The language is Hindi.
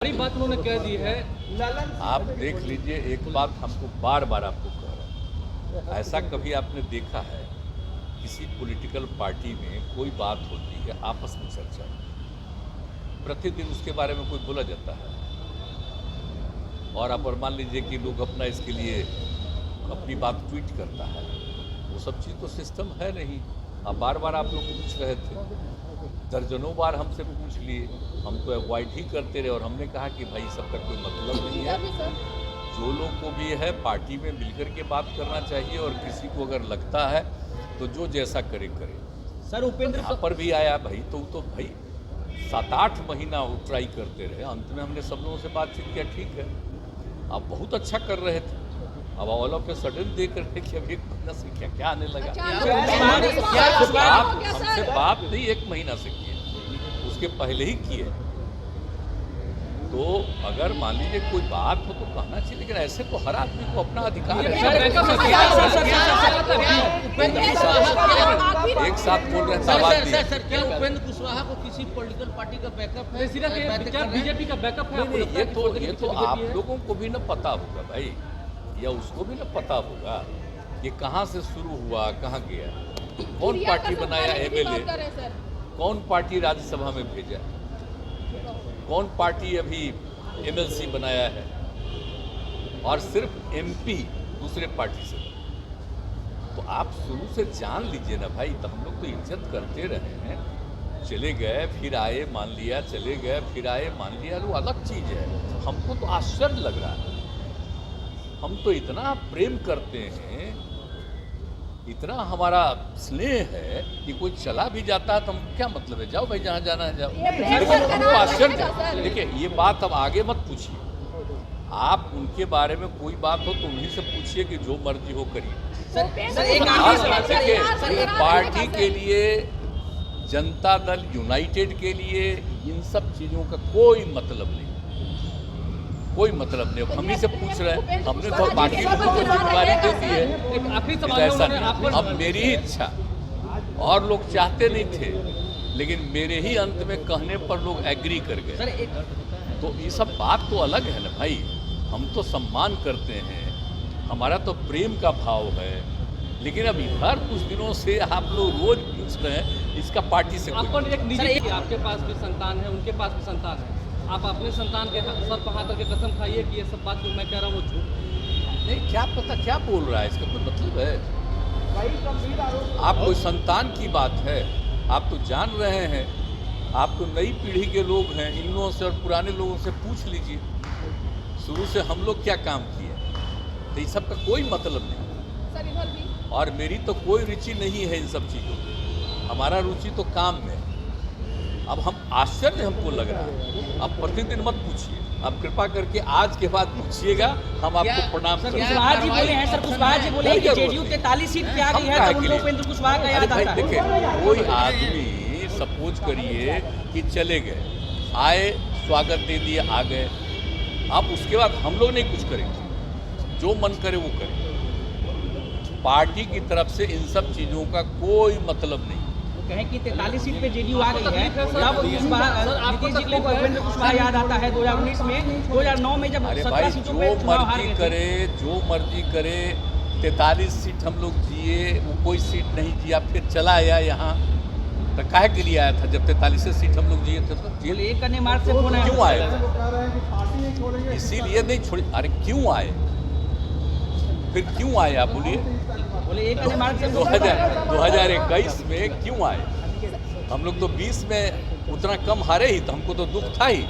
बड़ी बात उन्होंने कह दी है। आप देख लीजिए, एक बात हमको बार बार आपको कह रहा हूँ, ऐसा कभी आपने देखा है किसी पॉलिटिकल पार्टी में कोई बात होती है आपस में चर्चा, प्रतिदिन उसके बारे में कोई बोला जाता है? और आप मान लीजिए कि लोग अपना इसके लिए अपनी बात ट्वीट करता है, वो सब चीज़ तो सिस्टम है नहीं। अब बार बार आप लोग पूछ रहे थे, दर्जनों बार हमसे पूछ लिए, हम तो अवॉइड ही करते रहे और हमने कहा कि भाई सबका कोई मतलब नहीं है। जो लोग को भी है पार्टी में मिलकर के बात करना चाहिए और किसी को अगर लगता है तो जो जैसा करे करे। सर उपेंद्र यहाँ पर भी आया भाई तो भाई 7-8 महीना वो ट्राई करते रहे, अंत में हमने सब लोगों से बातचीत किया, ठीक है आप बहुत अच्छा कर रहे थे, अब ऑल ऑफ ए सडन देख रहे कि अब 1 महीना से क्या क्या आने लगा। आप हमसे बात नहीं 1 महीना से किए, उसके पहले ही किए। तो अगर मान लीजिए कोई बात हो तो कहना चाहिए, लेकिन ऐसे तो हर आदमी को अपना अधिकार है। एक साथ बोल रहे हैं सर, क्या उपेंद्र कुशवाहा को किसी पॉलिटिकल पार्टी का बैकअप है? क्या बीजेपी का बैकअप है? ये तो आप लोगों को भी न पता होगा भाई, या उसको भी न पता होगा ये कहाँ से शुरू हुआ, कहाँ गया, कौन पार्टी बनाया एमएलए, कौन पार्टी राज्यसभा में भेजा, कौन पार्टी अभी एमएलसी बनाया है, और सिर्फ एमपी दूसरे पार्टी से। तो आप शुरू से जान लीजिए ना भाई, तो हम लोग तो इज्जत करते रहे हैं, चले गए फिर आए मान लिया, चले गए फिर आए मान लिया, वो अलग चीज़ है। हमको तो आश्चर्य लग रहा है, हम तो इतना प्रेम करते हैं, इतना हमारा स्नेह है कि कोई चला भी जाता है तो हम क्या मतलब है, जाओ भाई जहाँ जाना है जाओ। लेकिन हमको आश्चर्य, देखिए ये बात अब आगे मत पूछिए, आप उनके बारे में कोई बात हो तो उन्हीं से पूछिए कि जो मर्जी हो करिए। पार्टी के लिए, जनता दल यूनाइटेड के लिए इन सब चीज़ों का कोई मतलब नहीं, कोई मतलब नहीं। हम ही से पूछ रहे हैं, हमने तो बाकी लोगों को जिम्मेदारी दे दी है, ऐसा नहीं। अब मेरी ही इच्छा, और लोग चाहते नहीं थे, लेकिन मेरे ही अंत में कहने पर लोग एग्री कर गए। तो ये सब बात तो अलग है ना भाई, हम तो सम्मान करते हैं, हमारा तो प्रेम का भाव है। लेकिन अब इधर कुछ दिनों से आप लोग रोज पूछ रहे हैं इसका पार्टी से कोई। एक निजी, आपके पास भी संतान है, उनके पास भी संतान है, आप अपने संतान के सर पर हाथ करके कसम खाइए कि ये सब बात जो मैं कह रहा हूँ वो झूठ नहीं। क्या पता क्या बोल रहा है, इसका कोई मतलब है? आप कोई संतान की बात है, आप तो जान रहे हैं, आप तो नई पीढ़ी के लोग हैं, इन लोगों से और पुराने लोगों से पूछ लीजिए शुरू से हम लोग क्या काम किए, तो इस सब का कोई मतलब नहीं। और मेरी तो कोई रुचि नहीं है इन सब चीज़ों में, हमारा रुचि तो काम में। अब हम आश्चर्य हमको लग रहा है, अब प्रतिदिन मत पूछिए, अब कृपा करके आज के बाद पूछिएगा, हम आपको प्रणाम करेंगे। कुशवाहा जी बोले हैं, सर कुशवाहा जी बोले हैं कि जेडीयू 43 सीट पे आ गई है, तो उनको उपेंद्र कुशवाहा का याद आता है। देखिए कोई आदमी सपोज करिए कि चले गए, आए, स्वागत दे दिए, आ गए, अब उसके बाद हम लोग नहीं कुछ करेंगे, जो मन करे वो करें। पार्टी की तरफ से इन सब चीज़ों का कोई मतलब नहीं। कहें कि 43 सीट पे जेडीयू आ गई है, तब नीतीश जी को उपेंद्र कुशवाहा याद आता है 2019 में, 2009 में जब 17 सीटों पे चुनाव हार गए थे। जो मर्जी करे, 43 सीट हम लोग जिए, वो कोई सीट नहीं जिया, फिर चला आया यहाँ, तो काहे के लिए आया था जब 43 सीट हम लोग जिए थे? तो जेल एक करने मार्च से फोन क्यों आए थे? इसीलिए नहीं छोड़े। अरे क्यों आए, फिर क्यों आए आप बोलिए? बोले एक करने मार्च से 2021 में क्यों आए? हम लोग तो 20 में उतना कम हारे ही, तो हमको तो दुख था ही।